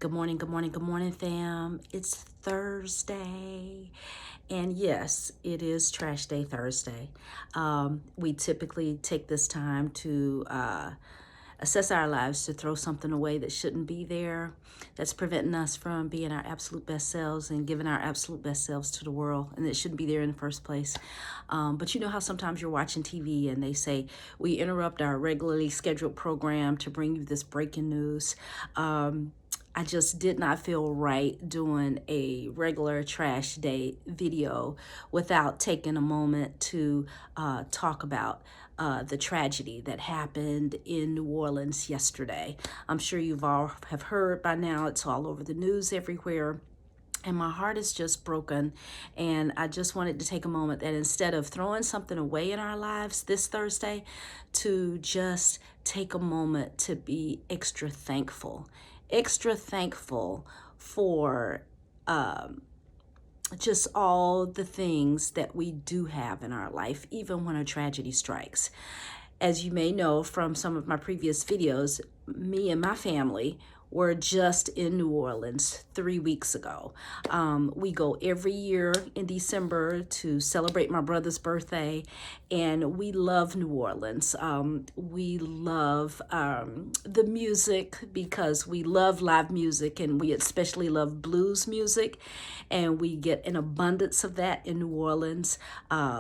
Good morning, good morning, good morning, fam. It's Thursday. And yes, it is Trash Day Thursday. We typically take this time to assess our lives, to throw something away that shouldn't be there, that's preventing us from being our absolute best selves and giving our absolute best selves to the world, and it shouldn't be there in the first place. But you know how sometimes you're watching TV and they say, we interrupt our regularly scheduled program to bring you this breaking news. I just did not feel right doing a regular trash day video without taking a moment to talk about the tragedy that happened in New Orleans yesterday. I'm sure you've all have heard by now. It's all over the news everywhere. And my heart is just broken. And I just wanted to take a moment that instead of throwing something away in our lives this Thursday, to just take a moment to be extra thankful for just all the things that we do have in our life, even when a tragedy strikes. As you may know from some of my previous videos, me and my family were just in New Orleans 3 weeks ago. We go every year in December to celebrate my brother's birthday, and we love New Orleans. We love the music because we love live music, and we especially love blues music, and we get an abundance of that in New Orleans.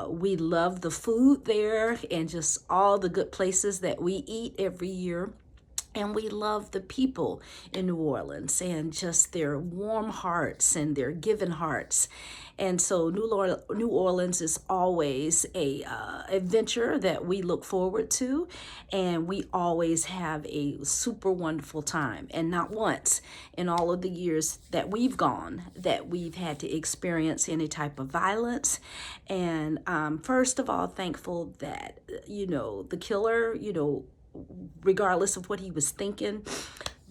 We love the food there and just all the good places that we eat every year. And we love the people in New Orleans and just their warm hearts and their giving hearts. And so New Orleans is always a adventure that we look forward to, and we always have a super wonderful time. And not once in all of the years that we've gone that we've had to experience any type of violence. And first of all, thankful that the killer, regardless of what he was thinking,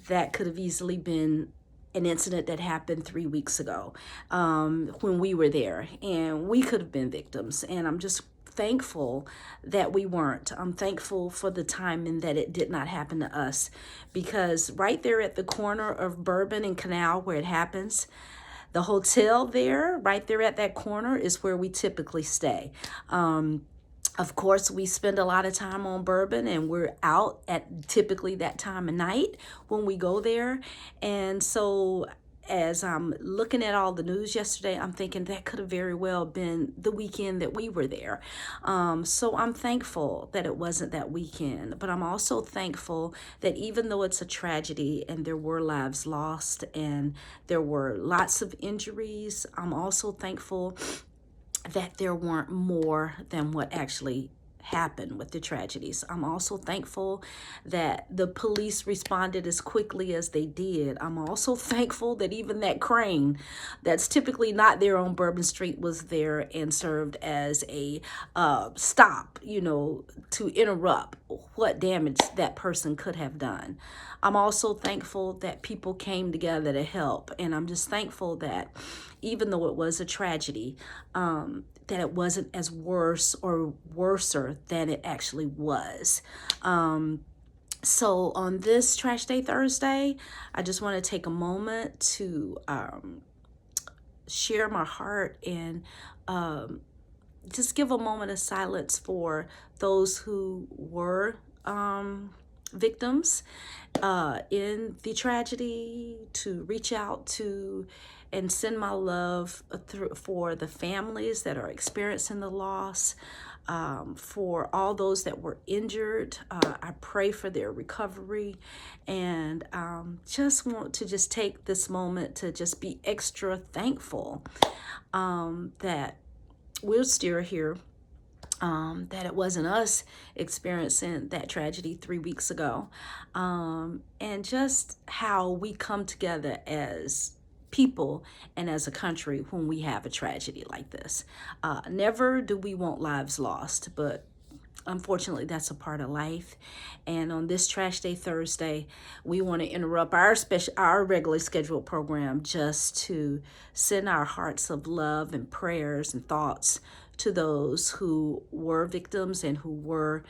that could have easily been an incident that happened 3 weeks ago when we were there, and we could have been victims. And I'm just thankful that we weren't. I'm thankful for the time and that it did not happen to us, because right there at the corner of Bourbon and Canal where it happens, the hotel there, right there at that corner, is where we typically stay. Of course, we spend a lot of time on Bourbon, and we're out at typically that time of night when we go there. And so as I'm looking at all the news yesterday, I'm thinking that could have very well been the weekend that we were there. So I'm thankful that it wasn't that weekend, but I'm also thankful that even though it's a tragedy and there were lives lost and there were lots of injuries, I'm also thankful that there weren't more than what actually happened with the tragedies. I'm also thankful that the police responded as quickly as they did. I'm also thankful that even that crane that's typically not there on Bourbon Street was there and served as a stop, to interrupt what damage that person could have done. I'm also thankful that people came together to help, and I'm just thankful that even though it was a tragedy, that it wasn't as worse or worser than it actually was. So on this Trash Day Thursday, I just want to take a moment to share my heart and just give a moment of silence for those who were victims in the tragedy, to reach out to and send my love for the families that are experiencing the loss, for all those that were injured. I pray for their recovery, and just want to just take this moment to just be extra thankful that we're still here, that it wasn't us experiencing that tragedy 3 weeks ago, and just how we come together as people and as a country when we have a tragedy like this. Never do we want lives lost, but unfortunately that's a part of life. And on this Trash Day Thursday, we want to interrupt our regularly scheduled program just to send our hearts of love and prayers and thoughts to those who were victims and who were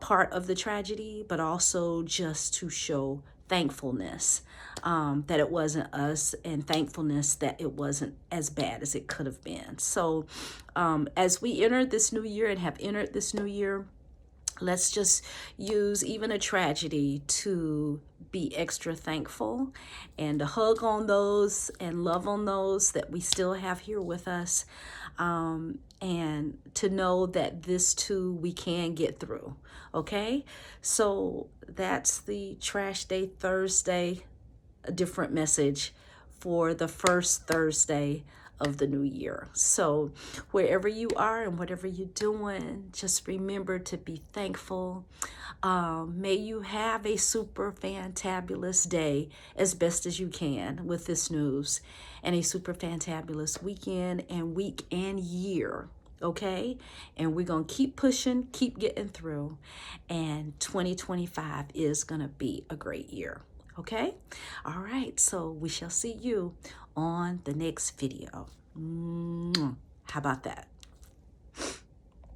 part of the tragedy, but also just to show thankfulness that it wasn't us, and thankfulness that it wasn't as bad as it could have been. So as we enter this new year and have entered this new year, let's just use even a tragedy to be extra thankful and to hug on those and love on those that we still have here with us, and to know that this too we can get through. Okay, so that's the Trash Day Thursday, a different message for the first Thursday of the new year. So wherever you are and whatever you're doing, just remember to be thankful. May you have a super fantabulous day as best as you can with this news, and a super fantabulous weekend and week and year. Okay, and we're gonna keep pushing, keep getting through, and 2025 is gonna be a great year. Okay, all right, so we shall see you on the next video. How about that?